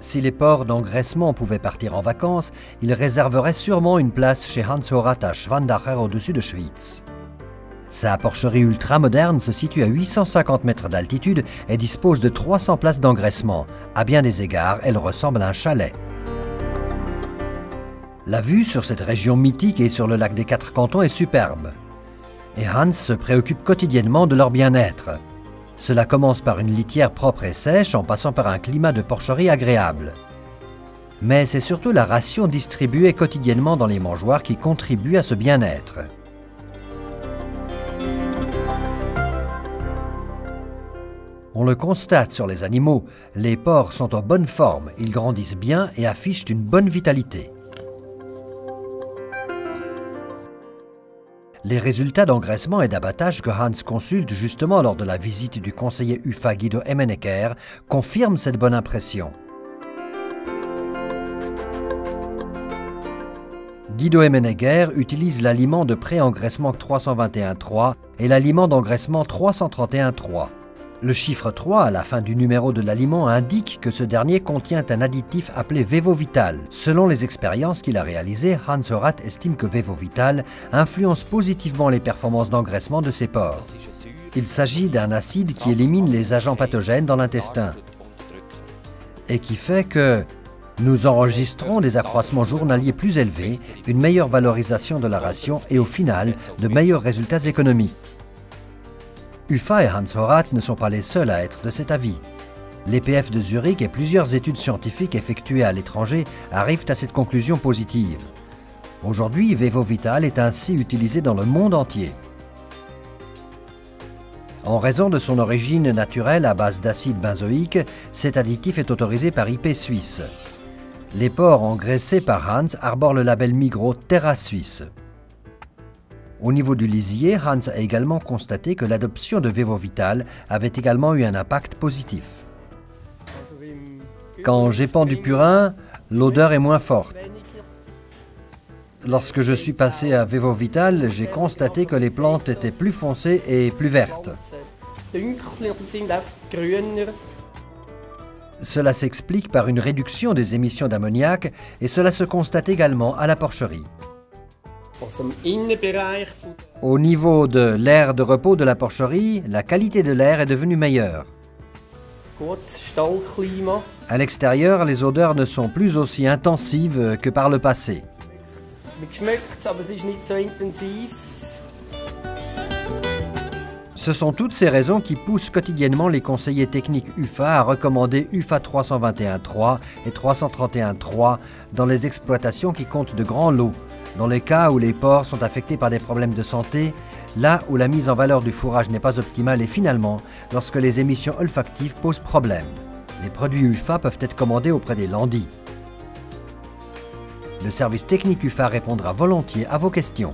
Si les porcs d'engraissement pouvaient partir en vacances, ils réserveraient sûrement une place chez Hans Horath à Schwandacher au-dessus de Schwyz. Sa porcherie ultra-moderne se situe à 850 mètres d'altitude et dispose de 300 places d'engraissement. À bien des égards, elle ressemble à un chalet. La vue sur cette région mythique et sur le lac des Quatre Cantons est superbe. Et Hans se préoccupe quotidiennement de leur bien-être. Cela commence par une litière propre et sèche en passant par un climat de porcherie agréable. Mais c'est surtout la ration distribuée quotidiennement dans les mangeoires qui contribue à ce bien-être. On le constate sur les animaux, les porcs sont en bonne forme, ils grandissent bien et affichent une bonne vitalité. Les résultats d'engraissement et d'abattage que Hans consulte justement lors de la visite du conseiller UFA Guido Emmenegger confirment cette bonne impression. Guido Emmenegger utilise l'aliment de pré-engraissement 321.3 et l'aliment d'engraissement 331.3. Le chiffre 3 à la fin du numéro de l'aliment indique que ce dernier contient un additif appelé Vevovital. Selon les expériences qu'il a réalisées, Hans Horath estime que Vevovital influence positivement les performances d'engraissement de ses porcs. Il s'agit d'un acide qui élimine les agents pathogènes dans l'intestin et qui fait que nous enregistrons des accroissements journaliers plus élevés, une meilleure valorisation de la ration et au final, de meilleurs résultats économiques. UFA et Hans Horath ne sont pas les seuls à être de cet avis. L'EPF de Zurich et plusieurs études scientifiques effectuées à l'étranger arrivent à cette conclusion positive. Aujourd'hui, Vevovital est ainsi utilisé dans le monde entier. En raison de son origine naturelle à base d'acide benzoïque, cet additif est autorisé par IP Suisse. Les porcs engraissés par Hans arborent le label Migros Terra Suisse. Au niveau du lisier, Hans a également constaté que l'adoption de Vevovital avait également eu un impact positif. Quand j'épand du purin, l'odeur est moins forte. Lorsque je suis passé à Vevovital, j'ai constaté que les plantes étaient plus foncées et plus vertes. Cela s'explique par une réduction des émissions d'ammoniac et cela se constate également à la porcherie. Au niveau de l'aire de repos de la porcherie, la qualité de l'air est devenue meilleure. À l'extérieur, les odeurs ne sont plus aussi intensives que par le passé. Ce sont toutes ces raisons qui poussent quotidiennement les conseillers techniques UFA à recommander UFA 321.3 et 331.3 dans les exploitations qui comptent de grands lots, dans les cas où les porcs sont affectés par des problèmes de santé, là où la mise en valeur du fourrage n'est pas optimale et finalement, lorsque les émissions olfactives posent problème. Les produits UFA peuvent être commandés auprès des landys. Le service technique UFA répondra volontiers à vos questions.